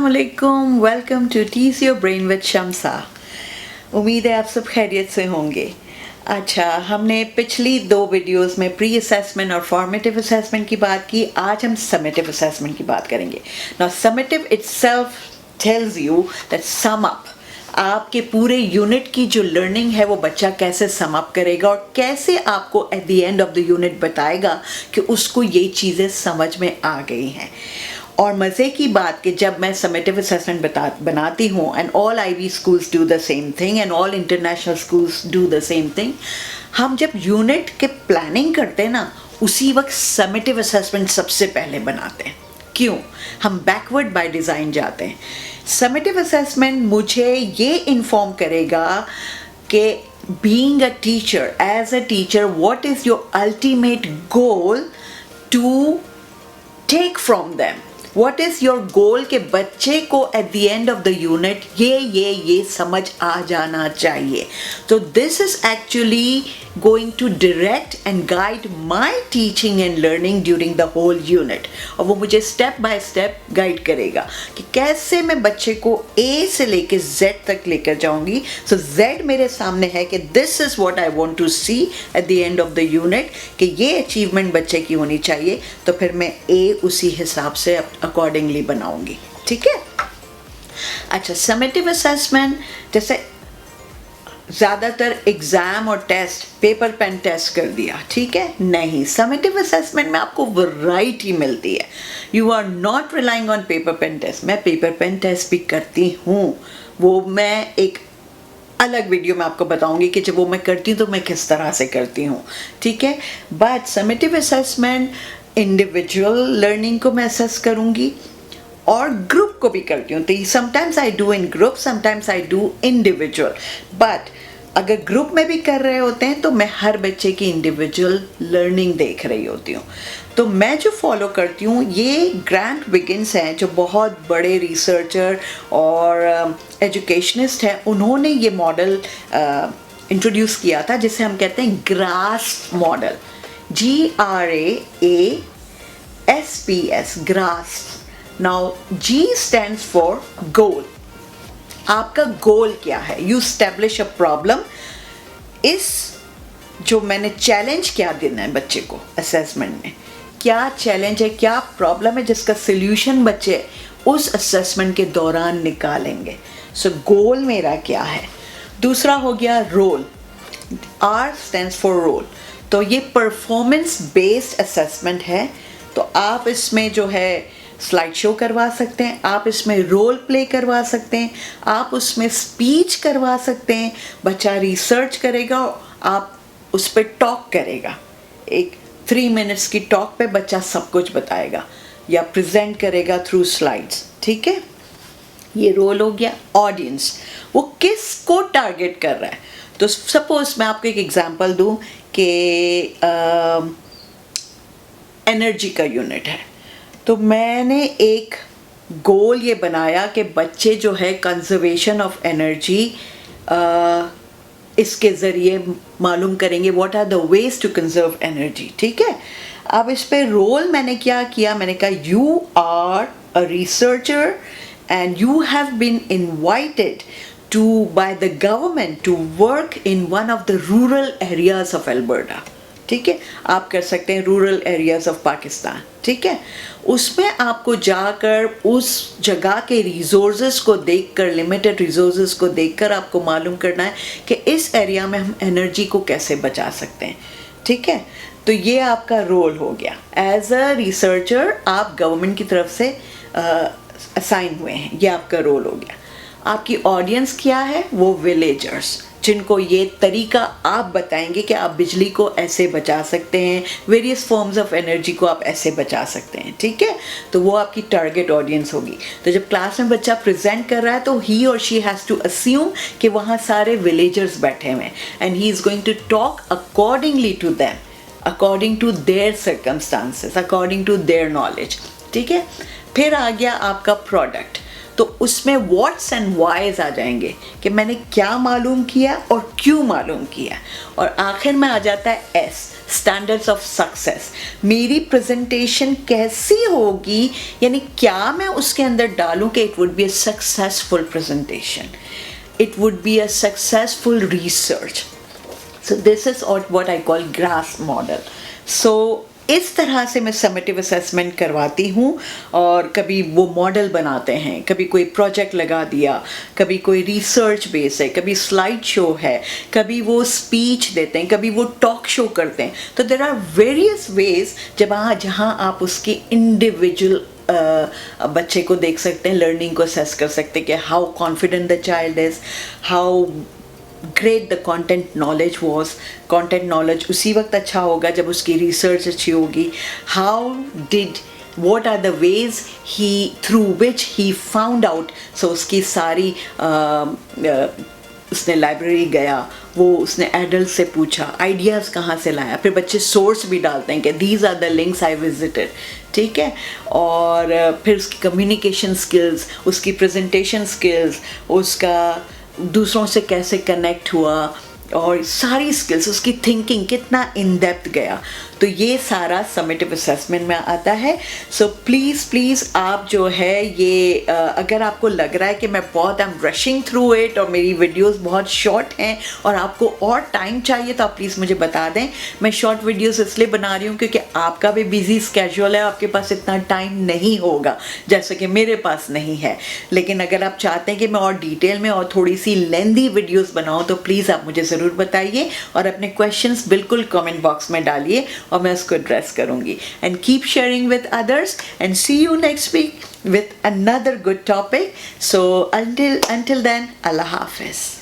अस्सलामुअलैकुम, welcome to tease your brain with Shamsa. उम्मीद है आप सब खैरियत से होंगे। अच्छा, हमने पिछली 2 वीडियोस में प्री असेसमेंट और फॉर्मेटिव असेसमेंट की बात की। आज हम समेटिव असेसमेंट की बात करेंगे। Now summative itself tells you that sum up, आपके पूरे यूनिट की जो लर्निंग है वो बच्चा कैसे सम अप करेगा और कैसे आपको at the end of the unit बताएगा कि उसको ये चीज़ें समझ में आ गई हैं। और मज़े की बात कि जब मैं समेटिव असेसमेंट बनाती हूँ and all IB schools do the same thing and all international schools do the same thing, हम जब यूनिट के प्लानिंग करते हैं ना, उसी वक्त समेटिव असेसमेंट सबसे पहले बनाते हैं। क्यों? हम बैकवर्ड बाय डिज़ाइन जाते हैं। समेटिव असेसमेंट मुझे ये इन्फॉर्म करेगा कि being a teacher, as a teacher, what is your ultimate goal to take from them. What is your goal कि बच्चे को at the end of the unit ये समझ आ जाना चाहिए। तो this is actually going to direct and guide my teaching and learning during the whole unit। और वो मुझे step by step गाइड करेगा कि कैसे मैं बच्चे को A से लेके Z तक लेकर जाऊंगी। So Z मेरे सामने है कि this is what I want to see at the end of the unit, कि ये achievement बच्चे की होनी चाहिए। तो फिर मैं A उसी हिसाब से अकॉर्डिंगली बनाऊंगी। ठीक है। अच्छा, समेटिव असेसमेंट जैसे ज़्यादातर एग्ज़ाम और टेस्ट पेपर पेन टेस्ट कर दिया, ठीक है, नहीं, समेटिव असेसमेंट में आपको वैरायटी मिलती है। You are not relying on paper pen test. मैं पेपर पेन टेस्ट भी करती हूँ, वो मैं एक अलग वीडियो में आपको बताऊंगी कि जब वो मैं करती हूँ तो मैं किस तरह से करती हूँ, ठीक है। But summative assessment individual learning को मैं असेस करूँगी और ग्रुप को भी करती हूँ। तो sometimes I do in group, sometimes I do individual. But अगर ग्रुप में भी कर रहे होते हैं तो मैं हर बच्चे की इंडिविजुअल लर्निंग देख रही होती हूँ। तो मैं जो फॉलो करती हूँ, ये ग्रांट विगिन्स हैं जो बहुत बड़े रिसर्चर और एजुकेशनिस्ट हैं, उन्होंने ये मॉडल इंट्रोड्यूस किया था जिसे हम कहते हैं grasp model, GRASPS, grasp. Now G stands for goal। आपका गोल क्या है? You establish a problem. इस जो मैंने चैलेंज क्या देना है बच्चे को असेसमेंट में, क्या चैलेंज है, क्या प्रॉब्लम है जिसका सोल्यूशन बच्चे उस असेसमेंट के दौरान निकालेंगे। सो गोल मेरा क्या है। दूसरा हो गया role, R stands for role. तो ये परफॉर्मेंस बेस्ड असेसमेंट है। तो आप इसमें जो है स्लाइड शो करवा सकते हैं, आप इसमें रोल प्ले करवा सकते हैं, आप उसमें स्पीच करवा सकते हैं, बच्चा रिसर्च करेगा, आप उस पर टॉक करेगा, एक 3 मिनट्स की टॉक पे बच्चा सब कुछ बताएगा या प्रेजेंट करेगा थ्रू स्लाइड्स, ठीक है। ये रोल हो गया। ऑडियंस, वो किस को टारगेट कर रहा है। तो सपोज मैं आपको एक एग्जांपल दूं कि एनर्जी का यूनिट है, तो मैंने एक गोल ये बनाया कि बच्चे जो है कंजर्वेशन ऑफ एनर्जी इसके ज़रिए मालूम करेंगे what are the ways to conserve energy, ठीक है। अब इस पे रोल मैंने क्या किया, मैंने कहा you are a researcher and you have been invited by the government to work in one of the rural areas of Alberta, ठीक है। आप कर सकते हैं रूरल एरियाज ऑफ पाकिस्तान, ठीक है। उसमें आपको जाकर उस जगह के रिसोर्सेज को देखकर, लिमिटेड रिसोर्सेज को देखकर आपको मालूम करना है कि इस एरिया में हम एनर्जी को कैसे बचा सकते हैं, ठीक है। तो ये आपका रोल हो गया। एज अ रिसर्चर आप गवर्नमेंट की तरफ से असाइन हुए हैं, ये आपका रोल हो गया। आपकी ऑडियंस क्या है? वो विलेजर्स, जिनको ये तरीका आप बताएंगे कि आप बिजली को ऐसे बचा सकते हैं, वेरियस फॉर्म्स ऑफ एनर्जी को आप ऐसे बचा सकते हैं, ठीक है। तो वो आपकी टारगेट ऑडियंस होगी। तो जब क्लास में बच्चा प्रेजेंट कर रहा है तो ही और शी हैज़ टू अस्यूम कि वहाँ सारे विलेजर्स बैठे हुए हैं and he is going to talk accordingly to them, according to their circumstances, according to their knowledge, ठीक है। फिर आ गया आपका प्रोडक्ट। तो उसमें व्हाट्स एंड वाइज आ जाएंगे कि मैंने क्या मालूम किया और क्यों मालूम किया, और आखिर में आ जाता है एस, स्टैंडर्ड्स ऑफ सक्सेस। मेरी प्रेजेंटेशन कैसी होगी, यानी क्या मैं उसके अंदर डालूं कि it would be a successful presentation, it would be a successful research. So this is what I call GRASS model. So इस तरह से मैं समेटिव असेसमेंट करवाती हूँ, और कभी वो मॉडल बनाते हैं, कभी कोई प्रोजेक्ट लगा दिया, कभी कोई रिसर्च बेस है, कभी स्लाइड शो है, कभी वो स्पीच देते हैं, कभी वो टॉक शो करते हैं। तो देर आर वेरियस वेज जहाँ आप उसकी इंडिविजुअल बच्चे को देख सकते हैं, लर्निंग को असेस कर सकते हैं कि how confident the child is, how great the content knowledge was. Content knowledge उसी वक्त अच्छा होगा जब उसकी रिसर्च अच्छी होगी। How did, what are the ways through which he found out, so उसकी सारी उसने लाइब्रेरी गया, वो उसने एडल्ट से पूछा, आइडियाज़ कहाँ से लाया, फिर बच्चे सोर्स भी डालते हैं कि these are the links I visited, ठीक है। और फिर उसकी कम्युनिकेशन स्किल्स, उसकी प्रेजेंटेशन स्किल्स, उसका दूसरों से कैसे कनेक्ट हुआ, और सारी स्किल्स, उसकी थिंकिंग कितना इन डेप्थ गया, तो ये सारा समेटिव असेसमेंट में आता है। सो प्लीज़ आप जो है ये अगर आपको लग रहा है कि मैं बहुत I am rushing through it और मेरी वीडियोस बहुत शॉर्ट हैं और आपको और टाइम चाहिए, तो आप प्लीज़ मुझे बता दें। मैं शॉर्ट वीडियोस इसलिए बना रही हूँ क्योंकि आपका भी बिजी स्केड्यूल है, आपके पास इतना टाइम नहीं होगा जैसे कि मेरे पास नहीं है। लेकिन अगर आप चाहते हैं कि मैं और डिटेल में और थोड़ी सी लेंदी वीडियोज़ बनाऊँ, तो प्लीज़ आप मुझे ज़रूर बताइए और अपने क्वेश्चंस बिल्कुल कमेंट बॉक्स में डालिए और मैं उसको एड्रेस करूंगी। And keep sharing with others and see you next week with another good topic. So until then, Allah Hafiz.